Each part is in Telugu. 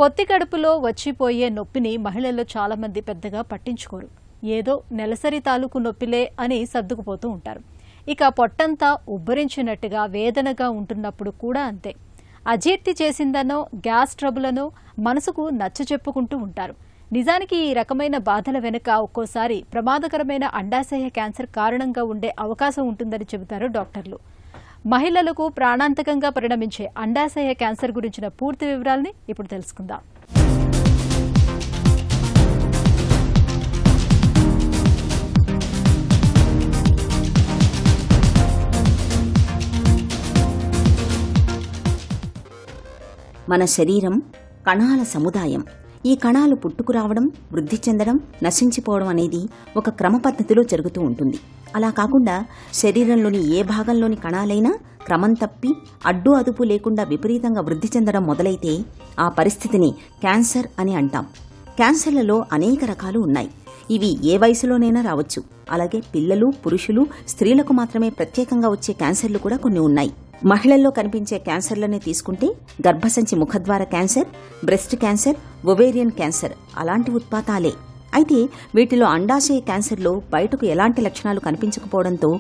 పొత్తి కడుపులో వచ్చిపోయే నొప్పిని మహిళల్లో చాలా మంది పెద్దగా పట్టించుకోరు. ఏదో నెలసరి తాలూకు నొప్పిలే అని సర్దుకుపోతూ ఉంటారు. ఇక పొట్టంతా ఉబ్బరించినట్టుగా వేదనగా ఉంటున్నప్పుడు కూడా అంతే. అజీర్తి చేసిందనో గ్యాస్ ట్రబులనో మనసుకు నచ్చ చెప్పుకుంటూ ఉంటారు. నిజానికి ఈ రకమైన బాధల వెనుక ఒక్కోసారి ప్రమాదకరమైన అండాశయ క్యాన్సర్ కారణంగా ఉండే అవకాశం ఉంటుందని చెబుతారు డాక్టర్లు. మహిళలకు ప్రాణాంతకంగా పరిణమించే అండాశయ క్యాన్సర్ గురించిన పూర్తి వివరాల్ని ఇప్పుడు తెలుసుకుందాం. మన శరీరం కణాల సముదాయం. ఈ కణాలు పుట్టుకురావడం, వృద్ధి చెందడం, నశించిపోవడం అనేది ఒక క్రమ పద్ధతిలో జరుగుతూ ఉంటుంది. అలా కాకుండా శరీరంలోని ఏ భాగంలోని కణాలైనా క్రమం తప్పి అడ్డు అదుపు లేకుండా విపరీతంగా వృద్ధి చెందడం మొదలైతే ఆ పరిస్థితిని క్యాన్సర్ అని అంటాం. క్యాన్సర్లలో అనేక రకాలు ఉన్నాయి. ఇవి ఏ వయసులోనైనా రావచ్చు. అలాగే పిల్లలు, పురుషులు, స్త్రీలకు మాత్రమే ప్రత్యేకంగా వచ్చే క్యాన్సర్లు కూడా కొన్ని ఉన్నాయి. మహిళల్లో కనిపించే క్యాన్సర్లనే తీసుకుంటే గర్భసంచి ముఖద్వార cancer, breast cancer, ovarian cancer అలాంటి ఉత్పాతాలే. అయితే వీటిలో అండాశయ క్యాన్సర్లో బయటకు ఎలాంటి లక్షణాలు కనిపించకపోవడంతో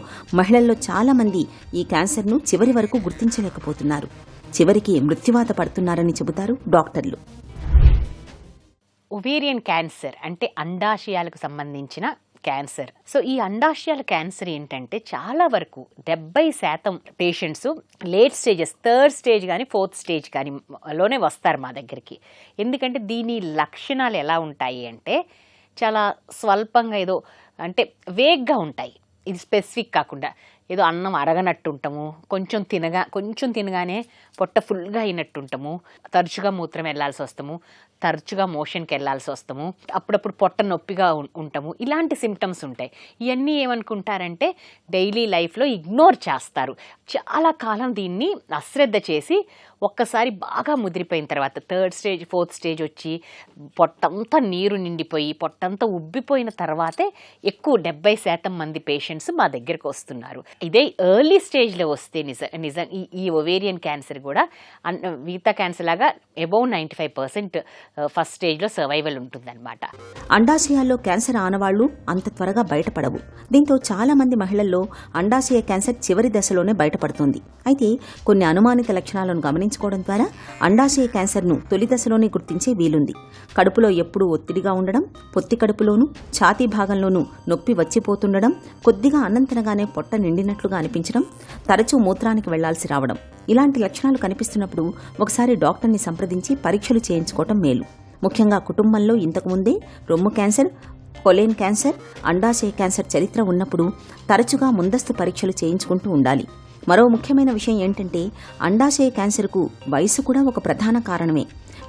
మహిళల్లో చాలామంది ఈ క్యాన్సర్ను చివరి వరకు గుర్తించలేకపోతున్నారు. చివరికి మృత్యువాత పడుతున్నారని చెబుతారు డాక్టర్లు. ఒవేరియన్ క్యాన్సర్ అంటే అండాశయాలకు సంబంధించిన క్యాన్సర్. సో ఈ అండాశయాల క్యాన్సర్ ఏంటంటే చాలా వరకు 70% patients late stages, 3rd stage కానీ 4th స్టేజ్ కానీ లోనే వస్తారు మా దగ్గరికి. ఎందుకంటే దీని లక్షణాలు ఎలా ఉంటాయి అంటే చాలా స్వల్పంగా ఏదో అంటే వేగ్గా ఉంటాయి. ఇది స్పెసిఫిక్ కాకుండా ఏదో అన్నం అరగనట్టు ఉంటాము, కొంచెం తినగానే పొట్ట ఫుల్గా అయినట్టు ఉంటాము, తరచుగా మూత్రం వెళ్ళాల్సి వస్తాము, తరచుగా మోషన్కి వెళ్ళాల్సి వస్తాము, అప్పుడప్పుడు పొట్ట నొప్పిగా ఉంటాము. ఇలాంటి సిమ్టమ్స్ ఉంటాయి. ఇవన్నీ ఏమనుకుంటారంటే డైలీ లైఫ్లో ఇగ్నోర్ చేస్తారు. చాలా కాలం దీన్ని అశ్రద్ధ చేసి ఒక్కసారి బాగా ముదిరిపోయిన తర్వాత 3rd స్టేజ్ 4th స్టేజ్ వచ్చి పొట్టంతా నీరు నిండిపోయి పొట్టంతా ఉబ్బిపోయిన తర్వాతే ఎక్కువ 70% మంది పేషెంట్స్ మా దగ్గరకు వస్తున్నారు. ఇదే ఎర్లీ స్టేజ్లో వస్తే నిజం ఈ ఒవేరియన్ క్యాన్సర్ కూడా మిగతా క్యాన్సర్ లాగా అబౌవ్ 95% ఫస్ట్ స్టేజ్లో సర్వైవల్ ఉంటుందన్నమాట. అండాశయాల్లో క్యాన్సర్ ఆనవాళ్లు అంత త్వరగా బయటపడవు. దీంతో చాలా మంది మహిళల్లో అండాశయ క్యాన్సర్ చివరి దశలోనే బయటపడుతుంది. అయితే కొన్ని అనుమానిత లక్షణాలను గమనించుకోవడం ద్వారా అండాశయ క్యాన్సర్ను తొలి దశలోనే గుర్తించే వీలుంది. కడుపులో ఎప్పుడూ ఒత్తిడిగా ఉండడం, పొత్తి కడుపులోనూ ఛాతీ భాగంలోనూ నొప్పి వచ్చిపోతుండడం, కొద్దిగా అన్నం తినగానే పొట్ట నిండినట్లుగా అనిపించడం, తరచూ మూత్రానికి వెళ్లాల్సి రావడం, ఇలాంటి లక్షణాలు కనిపిస్తున్నప్పుడు ఒకసారి డాక్టర్ని సంప్రదించి పరీక్షలు చేయించుకోవటం మేలు. ముఖ్యంగా కుటుంబంలో ఇంతకుముందే రొమ్ము క్యాన్సర్, కొలెన్ క్యాన్సర్, అండాశయ క్యాన్సర్ చరిత్ర ఉన్నప్పుడు తరచుగా ముందస్తు పరీక్షలు చేయించుకుంటూ ఉండాలి. మరో ముఖ్యమైన విషయం ఏంటంటే అండాశయ క్యాన్సర్కు వయసు కూడా ఒక ప్రధాన కారణమే.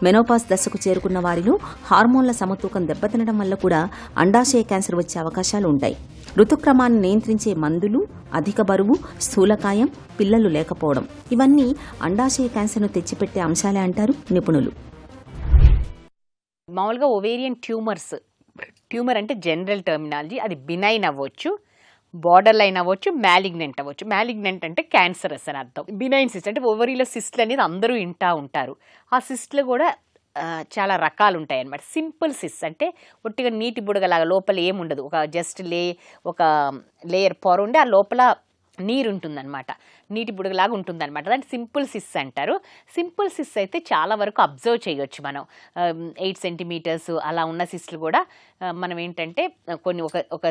మెనోపాజ్ దశకు చేరుకున్న వారిలో హార్మోన్ల సమతూకం దెబ్బతినడం వల్ల కూడా అండాశయ క్యాన్సర్ వచ్చే అవకాశాలు ఉంటాయి. ఋతుక్రమాన్ని నియంత్రించే మందులు, అధిక బరువు, స్థూలకాయం, పిల్లలు లేకపోవడం ఇవన్నీ అండాశయ క్యాన్సర్ను తెచ్చిపెట్టే అంశాలే అంటారు నిపుణులు. మామూలుగా ఒవేరియన్ ట్యూమర్ అంటే జనరల్ టర్మినాలజీ, అది బినైన్ అవ్వచ్చు, బార్డర్ లైన్ అవ్వచ్చు, మ్యాలిగ్నెంట్ అవ్వచ్చు. మ్యాలిగ్నెంట్ అంటే క్యాన్సరస్ అని అర్థం. బినైన్ సిస్ట్ అంటే ఓవరీలో సిస్ట్లు అనేది అందరూ వింటూ ఉంటారు. ఆ సిస్ట్లు కూడా చాలా రకాలు ఉంటాయి అన్నమాట. సింపుల్ సిస్ అంటే ఒట్టిగా నీటి బుడగలాగా లోపల ఏముండదు, ఒక లేయర్ పొర ఉండి ఆ లోపల నీరు ఉంటుందన్నమాట, నీటి బుడగలాగా ఉంటుందన్నమాట. దాన్ని సింపుల్ సిస్ అంటారు. సింపుల్ సిస్ అయితే చాలా వరకు అబ్జర్వ్ చేయొచ్చు మనం. 8 సెంటీమీటర్స్ అలా ఉన్న సిస్లు కూడా మనం ఏంటంటే కొన్ని ఒక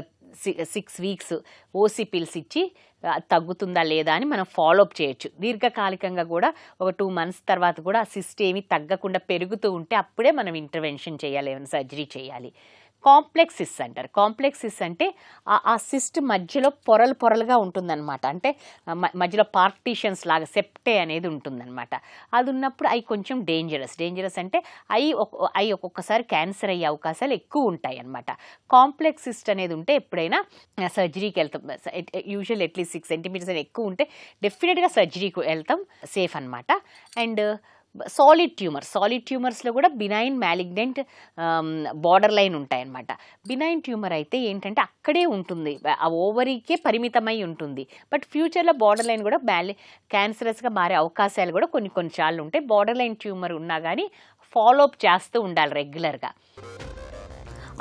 6 వీక్స్ ఓసీ పిల్స్ ఇచ్చి తగ్గుతుందా లేదా అని మనం ఫాలోఅప్ చేయొచ్చు. దీర్ఘకాలికంగా కూడా ఒక 2 months తర్వాత కూడా ఆ సిస్ట్ ఏమీ తగ్గకుండా పెరుగుతూ ఉంటే అప్పుడే మనం ఇంటర్వెన్షన్ చేయాలి, ఏమైనా సర్జరీ చేయాలి. కాంప్లెక్స్ సిస్ అంటారు. కాంప్లెక్స్ సిస్ అంటే ఆ సిస్ట్ మధ్యలో పొరలుగా ఉంటుందన్నమాట. అంటే మధ్యలో పార్టీషన్స్ లాగా సెప్టే అనేది ఉంటుందన్నమాట. అది ఉన్నప్పుడు అవి కొంచెం డేంజరస్ అంటే అవి ఒక్కొక్కసారి క్యాన్సర్ అయ్యే అవకాశాలు ఎక్కువ ఉంటాయి అన్నమాట. కాంప్లెక్స్ సిస్ట్ అనేది ఉంటే ఎప్పుడైనా సర్జరీకి వెళ్తాం. యూజువల్ అట్లీస్ట్ 6 సెంటీమీటర్స్ అని ఎక్కువ ఉంటే డెఫినెట్గా సర్జరీకి వెళ్తాం, సేఫ్ అనమాట. అండ్ సాలిడ్ ట్యూమర్స్లో కూడా బినైన్, మ్యాలిగ్నెంట్, బార్డర్ లైన్ ఉంటాయన్నమాట. బినైన్ ట్యూమర్ అయితే ఏంటంటే అక్కడే ఉంటుంది, ఆ ఓవరీకే పరిమితమై ఉంటుంది. బట్ ఫ్యూచర్లో బార్డర్ లైన్ కూడా క్యాన్సరస్గా మారే అవకాశాలు కూడా కొన్నిసార్లు ఉంటాయి. బార్డర్ లైన్ ట్యూమర్ ఉన్నా కానీ ఫాలో అప్ చేస్తూ ఉండాలి రెగ్యులర్గా.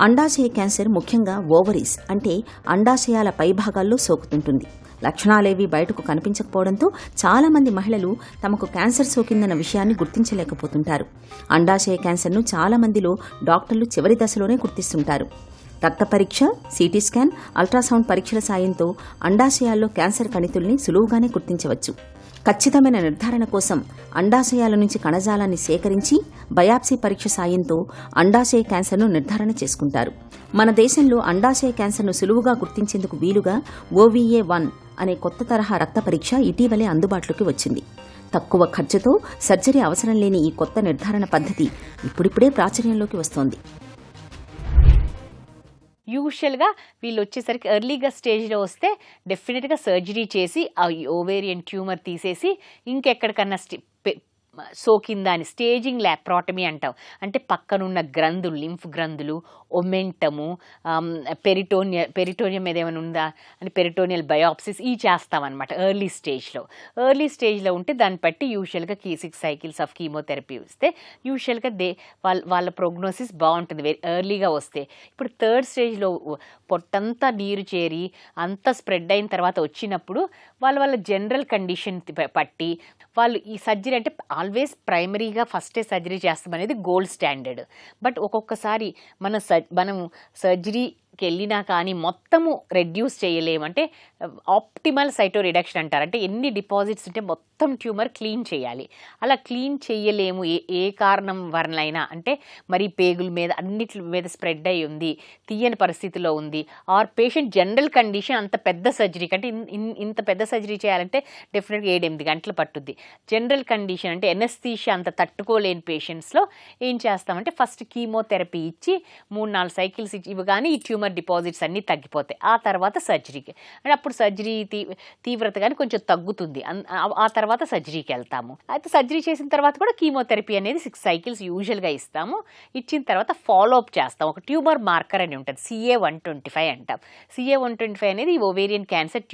అండాశయ క్యాన్సర్ ముఖ్యంగా ఓవరీస్ అంటే అండాశయాల పైభాగాల్లో సోకుతుంటుంది. లక్షణాలేవీ బయటకు కనిపించకపోవడంతో చాలామంది మహిళలు తమకు క్యాన్సర్ సోకిందన్న విషయాన్ని గుర్తించలేకపోతుంటారు. అండాశయ క్యాన్సర్ను చాలామందిలో డాక్టర్లు చివరి దశలోనే గుర్తిస్తుంటారు. రక్త పరీక్ష, సిటీ స్కాన్, అల్ట్రాసౌండ్ పరీక్షల సాయంతో అండాశయాల్లో క్యాన్సర్ కణితుల్ని సులువుగానే గుర్తించవచ్చు. ఖచ్చితమైన నిర్ధారణ కోసం అండాశయాల నుంచి కణజాలాన్ని సేకరించి బయాప్సీ పరీక్ష సాయంతో అండాశయ క్యాన్సర్ను నిర్ధారణ చేసుకుంటారు. మన దేశంలో అండాశయ క్యాన్సర్ను సులువుగా గుర్తించేందుకు వీలుగా OVA1 అనే కొత్త తరహా రక్త పరీక్ష ఇటీవలే అందుబాటులోకి వచ్చింది. తక్కువ ఖర్చుతో సర్జరీ అవసరం లేని ఈ కొత్త నిర్ధారణ పద్ధతి ఇప్పుడిప్పుడే ప్రాచుర్యంలోకి వస్తోంది. యూజువల్గా వీళ్ళు వచ్చేసరికి ఎర్లీగా స్టేజ్లో వస్తే డెఫినెట్గా సర్జరీ చేసి ఆ ఓవేరియన్ ట్యూమర్ తీసేసి ఇంకెక్కడికన్నా సోకిందా అని స్టేజింగ్ లాప్రాటమీ అంటాం. అంటే పక్కనున్న గ్రంథులు, లింఫ్ గ్రంథులు, ఒమెంటము, పెరిటోనియం మీద ఏమైనా ఉందా అని పెరిటోనియల్ బయాప్సిస్ ఇవి చేస్తామన్నమాట ఎర్లీ స్టేజ్లో ఉంటే దాన్ని బట్టి యూజువల్గా 6 cycles ఆఫ్ కీమోథెరపీ ఇస్తే యూజువల్గా వాళ్ళ ప్రోగ్నోసిస్ బాగుంటుంది ఎర్లీగా వస్తే. ఇప్పుడు 3rd స్టేజ్లో పొట్టంతా నీరు చేరి అంతా స్ప్రెడ్ అయిన తర్వాత వచ్చినప్పుడు వాళ్ళ జనరల్ కండిషన్ పట్టి వాళ్ళు ఈ సర్జరీ అంటే ఆల్వేస్ ప్రైమరీగా ఫస్టే సర్జరీ చేస్తాం అనేది గోల్డ్ స్టాండర్డ్. బట్ ఒక్కొక్కసారి మనం సర్జరీకి వెళ్ళినా కానీ మొత్తము రెడ్యూస్ చేయలేమంటే ఆప్టిమల్ సైటో రిడక్షన్ అంటారు. అంటే ఎన్ని డిపాజిట్స్ ఉంటే మొత్తం ట్యూమర్ క్లీన్ చేయాలి. అలా క్లీన్ చేయలేము ఏ కారణం వలనైనా, అంటే మరి పేగుల మీద అన్నిటి మీద స్ప్రెడ్ అయి ఉంది, తీయని పరిస్థితిలో ఉంది, ఆర్ పేషెంట్ జనరల్ కండిషన్ అంత పెద్ద సర్జరీకి అంటే ఇంత పెద్ద సర్జరీ చేయాలంటే డెఫినెట్గా 7-8 గంటలు పట్టుద్ది. జనరల్ కండిషన్ అంటే ఎనస్థీషియా అంత తట్టుకోలేని పేషెంట్స్లో ఏం చేస్తామంటే ఫస్ట్ కీమోథెరపీ ఇచ్చి 3-4 cycles ఇవ్వగానే ఈ ట్యూమర్ డిపాజిట్స్ అన్నీ తగ్గిపోతాయి. ఆ తర్వాత సర్జరీకి అంటే అప్పుడు సర్జరీ తీవ్రత కానీ కొంచెం తగ్గుతుంది. ఆ తర్వాత సర్జరీకి వెళ్తాము. అయితే సర్జరీ చేసిన తర్వాత కూడా కీమోథెరపీ అనేది 6 cycles యూజువల్గా ఇస్తాము. ఇచ్చిన తర్వాత ఫాలో అప్ చేస్తాం. ఒక ట్యూమర్ మార్కర్ అని ఉంటుంది, CA-125 అంటాం. CA-125 అనేది ఓవేరియన్ క్యాన్సర్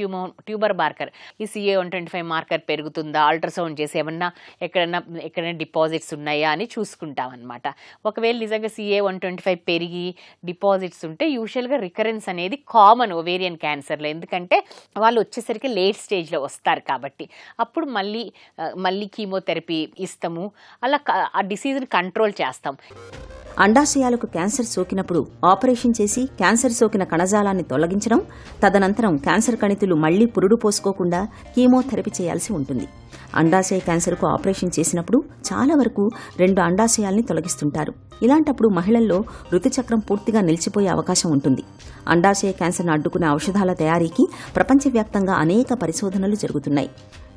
ట్యూమర్ మార్కర్. ఈ CA-125 మార్కర్ పెరుగుతుందా, అల్ట్రాసౌండ్ చేసి ఏమన్నా ఎక్కడైనా డిపాజిట్స్ ఉన్నాయా అని చూసుకుంటాం అనమాట. ఒకవేళ నిజంగా CA-125 పెరిగి డిపాజిట్స్ ఉంటే యూజువల్గా రికరెన్స్ అనేది కామన్ ఓవేరియన్ క్యాన్సర్లో. ఎందుకంటే వాళ్ళు వచ్చేసరికి లేట్ స్టేజ్లో వస్తారు కాబట్టి అప్పుడు మళ్ళీ కీమోథెరపీ ఇస్తాము. అలా ఆ డిసీజ్ని కంట్రోల్ చేస్తాం. అండాశయాలకు క్యాన్సర్ సోకినప్పుడు ఆపరేషన్ చేసి క్యాన్సర్ సోకిన కణజాలాన్ని తొలగించడం, తదనంతరం క్యాన్సర్ కణితులు మళ్లీ పురుడు పోసుకోకుండా కీమోథెరపీ చేయాల్సి ఉంటుంది. అండాశయ క్యాన్సర్కు ఆపరేషన్ చేసినప్పుడు చాలా వరకు 2 అండాశయాల్ని తొలగిస్తుంటారు. ఇలాంటప్పుడు మహిళల్లో ఋతుచక్రం పూర్తిగా నిలిచిపోయే అవకాశం ఉంటుంది. అండాశయ క్యాన్సర్ను అడ్డుకునే ఔషధాల తయారీకి ప్రపంచవ్యాప్తంగా అనేక పరిశోధనలు జరుగుతున్నాయి.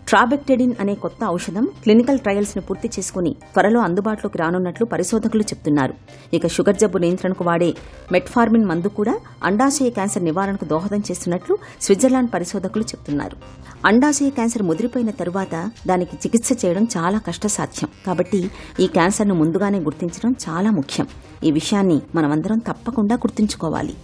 ట్రాబెక్టెడిన్ అనే కొత్త ఔషధం క్లినికల్ ట్రయల్స్ను పూర్తి చేసుకుని త్వరలో అందుబాటులోకి రానున్నట్లు పరిశోధకులు చెప్తున్నారు. ఇక షుగర్ జబ్బు నియంత్రణకు వాడే మెట్ఫార్మిన్ మందు కూడా అండాశయ క్యాన్సర్ నివారణకు దోహదం చేస్తున్నట్లు స్విట్జర్లాండ్ పరిశోధకులు చెప్తున్నారు. అండాశయ క్యాన్సర్ ముదిరిపోయిన తరువాత దానికి చికిత్స చేయడం చాలా కష్టసాధ్యం. కాబట్టి ఈ క్యాన్సర్ను ముందుగానే గుర్తించడం చాలా ముఖ్యం. ఈ విషయాన్ని మనమందరం తప్పకుండా గుర్తుంచుకోవాలి.